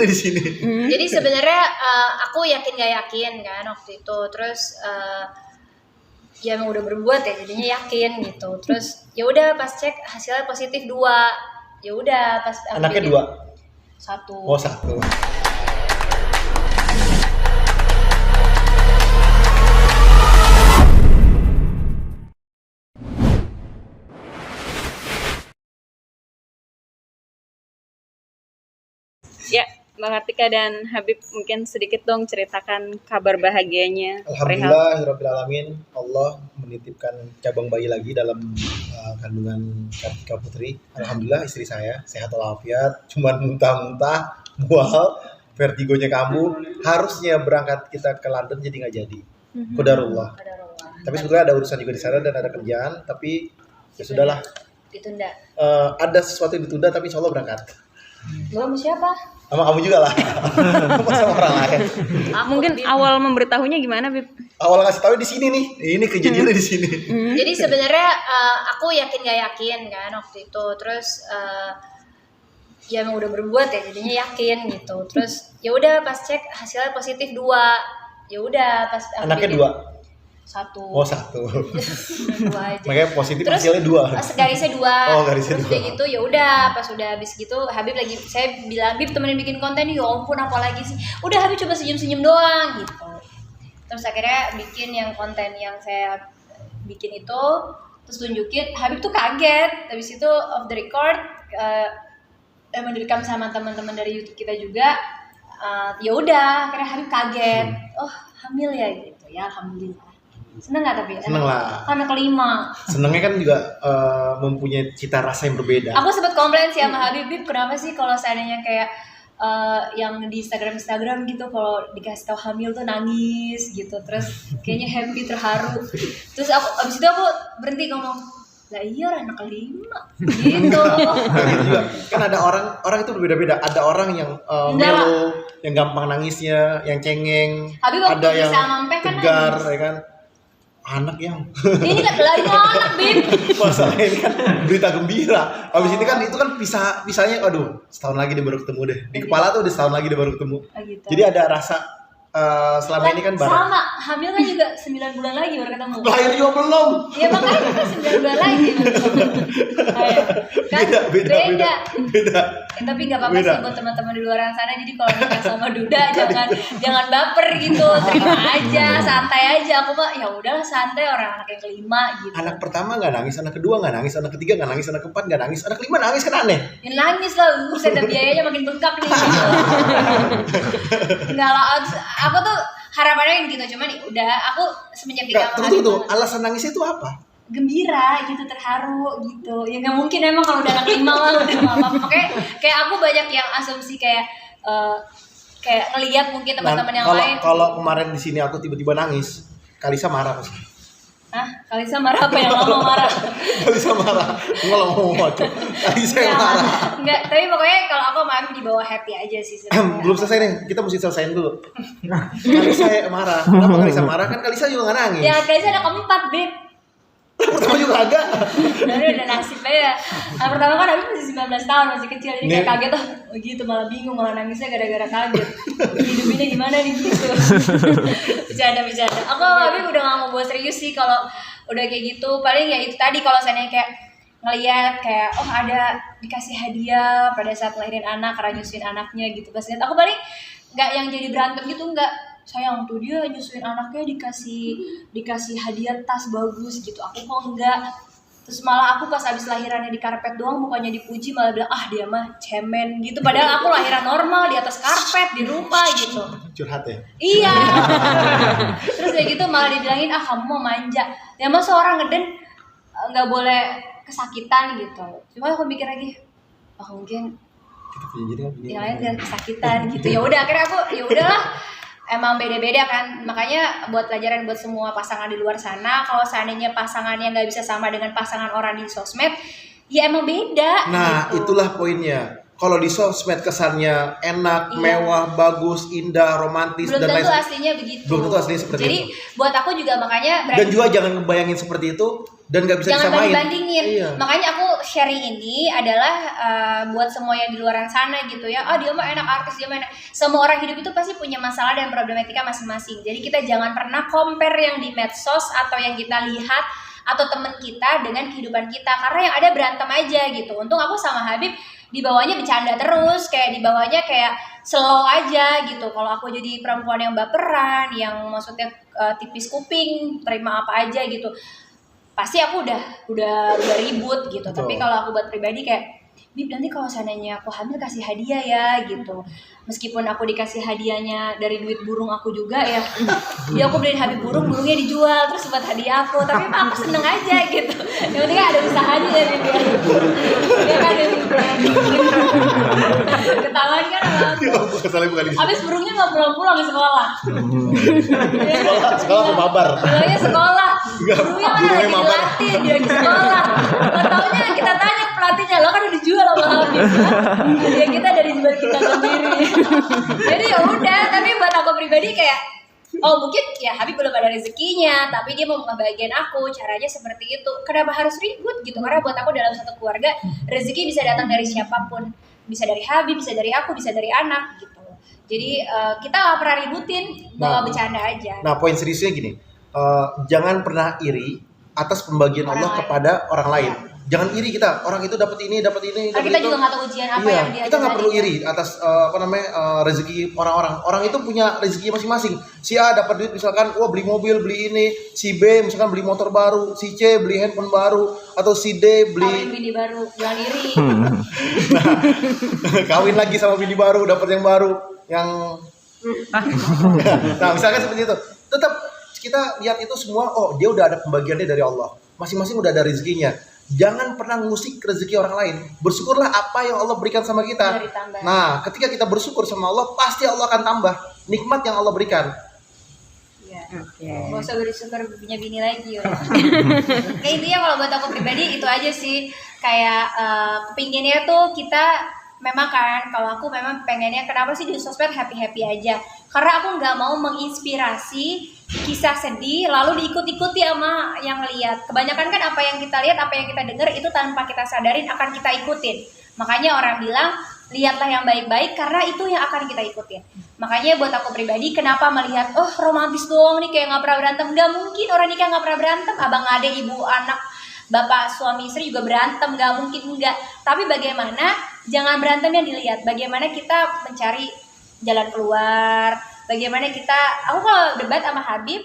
di sini. Jadi sebenarnya aku yakin gak yakin kan waktu itu. Terus ya emang udah berbuat ya, jadinya yakin gitu. Terus ya udah pas cek hasilnya positif 2. Ya udah pas Anaknya 2. 1. Oh 1. Ya, Bang Artika dan Habib mungkin sedikit dong ceritakan kabar bahagianya. Alhamdulillahirrabbilalamin, Allah menitipkan cabang bayi lagi dalam kandungan Kartika Putri. Alhamdulillah istri saya sehat walafiat, cuman muntah-muntah, mual, vertigonya kambuh. Harusnya berangkat kita ke London jadi nggak jadi. Qadarullah. Tapi sebetulnya ada urusan juga di sana dan ada kerjaan, tapi ya sudahlah. Ditunda. Ada sesuatu yang ditunda tapi insya Allah berangkat. Belum siapa? Sama kamu juga lah. Sama orang lain. Mungkin awal memberitahunya gimana, Bib? Awal ngasih tahu di sini nih. Ini kejadiannya di sini. Jadi sebenarnya aku yakin gak yakin kan waktu itu. Terus ya emang udah berbuat ya, jadinya yakin gitu. Terus ya udah pas cek hasilnya positif 2. Ya udah pas Anaknya 2. 1. Oh 1. 2 aja. Makanya positif Terus hasilnya 2. Garisnya 2. Oh, garisnya Terus 2. kayak gitu ya udah pas udah habis gitu Habib lagi, saya bilang Habib temenin bikin konten, ya ampun apa lagi sih, udah Habib coba senyum-senyum doang gitu. Terus akhirnya bikin yang konten yang saya bikin itu, terus tunjukin, Habib tuh kaget. Habis itu off the record emang direkam sama teman-teman dari YouTube kita juga. Ya udah akhirnya Habib kaget, oh hamil ya gitu ya. Alhamdulillah. Seneng gak tapi? Seneng lah. Karena kelima. Senengnya kan juga mempunyai cita rasa yang berbeda. Aku sempat komplain sih sama Habib, kenapa sih kalau seandainya kayak yang di Instagram gitu, kalau dikasih tahu hamil tuh nangis gitu, terus kayaknya happy, terharu. Terus abis itu aku berhenti ngomong, lah iya anak kelima gitu. Juga. Kan ada orang itu berbeda-beda. Ada orang yang melo, yang gampang nangisnya, yang cengeng. Habib ada yang kan tegar, nangis. ya kan? Anak yang ini kan lainnya anak, Bib. Masalahnya ini kan berita gembira. Habis ini kan itu kan pisahnya, aduh, setahun lagi dia baru ketemu deh. Di kepala tuh udah setahun lagi dia baru ketemu. Gitu. Jadi ada rasa selama ini kan bareng. Sama, hamil kan juga 9 bulan lagi baru ketemu. Lahir juga belum. Ya makanya kan 9 bulan lagi baru ketemu. Kan beda. Tapi nggak apa-apa sih buat teman-teman di luar sana. Jadi kalau nikah sama Duda jangan baper gitu, terima aja, santai aja. Aku mah ya udahlah santai, orang anak yang kelima gitu. Anak pertama nggak nangis, anak kedua nggak nangis, anak ketiga nggak nangis, anak keempat nggak nangis, anak kelima nangis, kan aneh. Ya nangis lah, saya biayanya makin bengkak nih. Gitu. Enggak lah, aku tuh harapannya gitu, cuman udah aku semenjak nikah sama Tunggu, alasan nangisnya itu apa? Gembira gitu, terharu gitu. Ya nggak mungkin emang kalau udah anak 5 lah udah apa-apa. Makanya kayak aku banyak yang asumsi kayak ngelihat mungkin teman-teman yang lain. Kalau kemarin di sini aku tiba-tiba nangis, Kalisa marah pasti. Hah? Kalisa marah apa yang lama marah? Kalisa marah. Enggak ngomong apa. Kalisa yang marah. Enggak, tapi pokoknya kalau aku sama Habib di bawah happy aja sih sebenarnya. Belum selesai nih, kita mesti selesaiin dulu. Kalisa marah. Kenapa Kalisa marah? Kan Kalisa juga nggak nangis. Ya Kalisa ada keempat, Bib. Pertama juga agak. Dari udah nasib aja. Nah, pertama kan Habib masih 19 tahun, masih kecil, jadi kayak kaget gitu, malah bingung, malah nangisnya gara-gara kaget. Hidup ini gimana nih gitu. Bercanda. Aku sama Habib udah gak mau buat serius sih kalau udah kayak gitu. Paling ya itu tadi, kalau seandainya kayak ngeliat kayak ada dikasih hadiah pada saat ngelahirin anak, karena nyusuin anaknya gitu. Pas lihat aku paling nggak yang jadi berantem gitu, nggak. Sayang tuh dia nyusuin anaknya dikasih hadiah tas bagus gitu, aku kok enggak. Terus malah aku pas abis lahirannya di karpet doang, bukannya dipuji malah bilang dia mah cemen gitu, padahal aku lahiran normal di atas karpet di rumah gitu. Curhat ya? Iya. Terus kayak gitu malah dibilangin kamu mau manja. Ya masa orang ngeden nggak boleh kesakitan gitu. Cuma aku mikir lagi, mungkin yang lain gak kesakitan gitu. Ya udah akhirnya aku ya udahlah. Emang beda-beda kan, makanya buat pelajaran buat semua pasangan di luar sana, kalau seandainya pasangannya nggak bisa sama dengan pasangan orang di sosmed, ya emang beda. Nah gitu. Itulah poinnya. Kalau di sosmed kesannya enak, mewah, bagus, indah, romantis, belum dan lain tentu aslinya begitu. Belum tentu aslinya seperti Jadi, itu. buat aku juga makanya dan juga jangan ngebayangin seperti itu dan nggak bisa Jangan disamain. banding-bandingin. Iya. Makanya aku sharing ini adalah buat semua yang di luar sana gitu ya. Oh dia mah enak artis, dia mah enak. Semua orang hidup itu pasti punya masalah dan problematika masing-masing. Jadi kita jangan pernah compare yang di medsos atau yang kita lihat atau teman kita dengan kehidupan kita, karena yang ada berantem aja gitu. Untung aku sama Habib di bawahnya bercanda terus, kayak di bawahnya kayak slow aja gitu. Kalau aku jadi perempuan yang baperan, yang maksudnya tipis kuping, terima apa aja gitu, pasti aku udah ribut gitu. Betul. Tapi kalau aku buat pribadi kayak, Bib nanti kalau seandainya aku hamil kasih hadiah ya gitu. Meskipun aku dikasih hadiahnya dari duit burung aku juga ya. Dia aku beliin Habib burung, burungnya dijual terus buat hadiah aku. Tapi emang aku seneng aja gitu. Yang penting ada usahanya dari dia. Dia kan yang ketahuan kan sama aku. Bukan di Abis burungnya nggak pulang-pulang ke sekolah. sekolah ke mabar. Bilangnya sekolah. Burungnya kan burungnya lagi mabar. dilatih dia di sekolah. Taunya kita tanya pelatihnya, lo kan udah dijual sama Habib kan? Dia kita dari jual kita sendiri. Jadi ya udah, tapi buat aku pribadi kayak, oh mungkin ya Habib belum ada rezekinya, tapi dia mau ngebahagiain aku, caranya seperti itu. Kenapa harus ribut gitu? Karena buat aku dalam satu keluarga, rezeki bisa datang dari siapapun. Bisa dari Habib, bisa dari aku, bisa dari anak gitu. Jadi kita gak pernah ributin, bawa bercanda aja. Nah, poin seriusnya gini, jangan pernah iri atas pembagian Orang Allah lain. kepada orang lain. Ya. Jangan iri kita, orang itu dapat ini, dapat Karena dapat kita itu. juga nggak tahu ujian apa Iya, yang dia kita nggak perlu jalani. iri atas rezeki orang-orang. Orang itu punya rezeki masing-masing. Si A dapat duit misalkan, wah beli mobil, beli ini. Si B misalkan beli motor baru. Si C beli handphone baru. Atau si D Kawin beli bini baru, jangan iri. kawin lagi sama bini baru, dapat yang baru, yang nah misalkan seperti itu. Tetap kita lihat itu semua, oh dia udah ada pembagiannya dari Allah. Masing-masing udah ada rezekinya. Jangan pernah ngusik rezeki orang lain. Bersyukurlah apa yang Allah berikan sama kita. Dari tambah. Nah, ketika kita bersyukur sama Allah, pasti Allah akan tambah nikmat yang Allah berikan. Iya. Oke. Gak usah bersyukur punya bini lagi. Kayak intinya kalau buat aku pribadi itu aja sih. Kayak kepinginnya tuh kita memang kan, kalau aku memang pengennya kenapa sih di sosmed happy-happy aja. Karena aku nggak mau menginspirasi kisah sedih lalu diikuti-ikuti sama yang lihat. Kebanyakan kan apa yang kita lihat, apa yang kita dengar itu tanpa kita sadarin akan kita ikutin. Makanya orang bilang lihatlah yang baik-baik karena itu yang akan kita ikutin. Makanya buat aku pribadi kenapa melihat oh romantis doang nih kayak nggak pernah berantem. Nggak mungkin orang nikah nggak pernah berantem. Abang ade ibu anak bapak suami istri juga berantem, nggak mungkin enggak. Tapi bagaimana jangan berantem yang dilihat, bagaimana kita mencari jalan keluar, bagaimana kita, aku kalau debat sama Habib,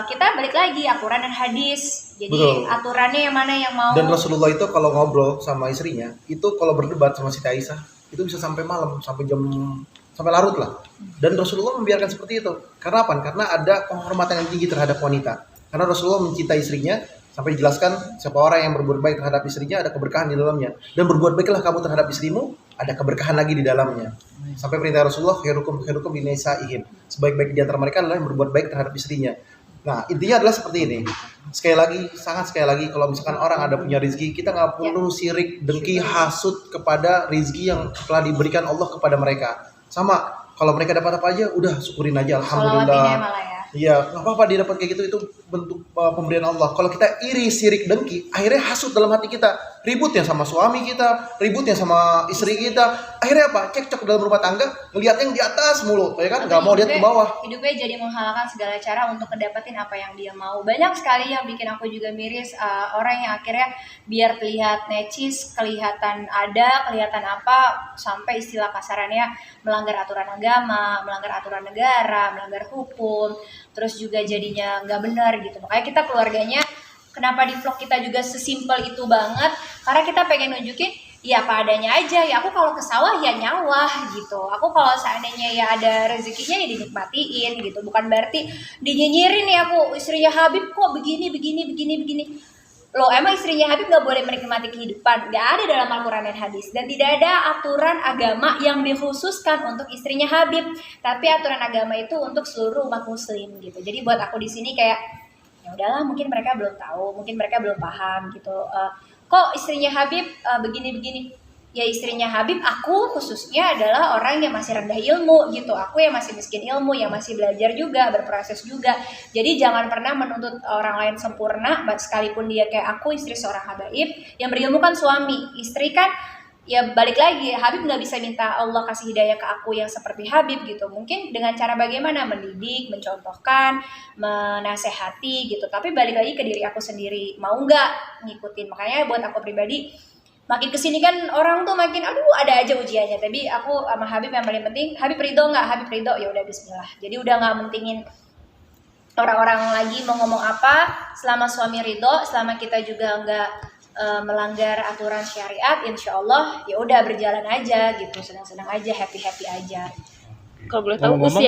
kita balik lagi aturan dan hadis. Jadi Betul. aturannya yang mana yang mau. Dan Rasulullah itu kalau ngobrol sama istrinya, itu kalau berdebat sama Siti Aisyah, itu bisa sampai malam, sampai larut lah. Dan Rasulullah membiarkan seperti itu. Karena apa? Karena ada penghormatan yang tinggi terhadap wanita. Karena Rasulullah mencintai istrinya, sampai dijelaskan siapa orang yang berbuat baik terhadap istrinya ada keberkahan di dalamnya, dan berbuat baiklah kamu terhadap istrimu ada keberkahan lagi di dalamnya. Sampai perintah Rasulullah khairukum binisaihim, sebaik-baik di antara mereka adalah yang berbuat baik terhadap istrinya. Nah intinya adalah seperti ini. Sekali lagi kalau misalkan orang ada punya rezeki, kita nggak perlu sirik, dengki, hasut kepada rezeki yang telah diberikan Allah kepada mereka. Sama kalau mereka dapat apa aja udah syukurin aja, Sholawatinya alhamdulillah. malah ya. Iya, nggak apa-apa dia dapat kayak gitu, itu bentuk pemberian Allah. Kalau kita iri, sirik, dengki, akhirnya hasut dalam hati kita, ributnya sama suami kita, ributnya sama istri kita, akhirnya apa? Cekcok dalam rumah tangga, ngeliat yang di atas mulu, ya kan? Nggak mau lihat ke bawah. Hidupnya jadi menghalalkan segala cara untuk ngedapetin apa yang dia mau. Banyak sekali yang bikin aku juga miris, orang yang akhirnya biar terlihat necis, kelihatan ada, kelihatan apa, sampai istilah kasarannya melanggar aturan agama, melanggar aturan negara, melanggar hukum, terus juga jadinya nggak benar gitu. Makanya kita keluarganya, kenapa di vlog kita juga sesimpel itu banget, karena kita pengen nunjukin ya apa adanya aja. Ya aku kalau ke sawah ya nyawah gitu, aku kalau seandainya ya ada rezekinya ya dinikmatiin gitu. Bukan berarti dinyinyirin ya aku istrinya Habib kok begini. Loh emang istrinya Habib gak boleh menikmati kehidupan? Gak ada dalam Al-Quran dan hadis. Dan tidak ada aturan agama yang dikhususkan untuk istrinya Habib. Tapi aturan agama itu untuk seluruh umat muslim gitu. Jadi buat aku di sini kayak ya udahlah, mungkin mereka belum tahu, mungkin mereka belum paham gitu. Kok istrinya Habib begini-begini? ya istrinya Habib, aku khususnya adalah orang yang masih rendah ilmu gitu. Aku yang masih miskin ilmu, yang masih belajar juga, berproses juga. Jadi jangan pernah menuntut orang lain sempurna, sekalipun dia kayak aku, istri seorang habaib. Yang berilmu kan suami, istri kan ya balik lagi, Habib nggak bisa minta Allah kasih hidayah ke aku yang seperti Habib gitu. Mungkin dengan cara bagaimana, mendidik, mencontohkan, menasehati gitu. Tapi balik lagi ke diri aku sendiri, mau nggak ngikutin. Makanya buat aku pribadi, makin kesini kan orang tuh makin aduh ada aja ujiannya. Tapi aku sama Habib yang paling penting, Habib ridho nggak? Habib ridho, ya udah Bismillah. Jadi udah nggak mentingin orang-orang lagi mau ngomong apa. Selama suami ridho, selama kita juga nggak melanggar aturan syariat, insya Allah ya udah berjalan aja gitu, senang-senang aja, happy aja. Kalau boleh tahu Ngomong-ngomong, usia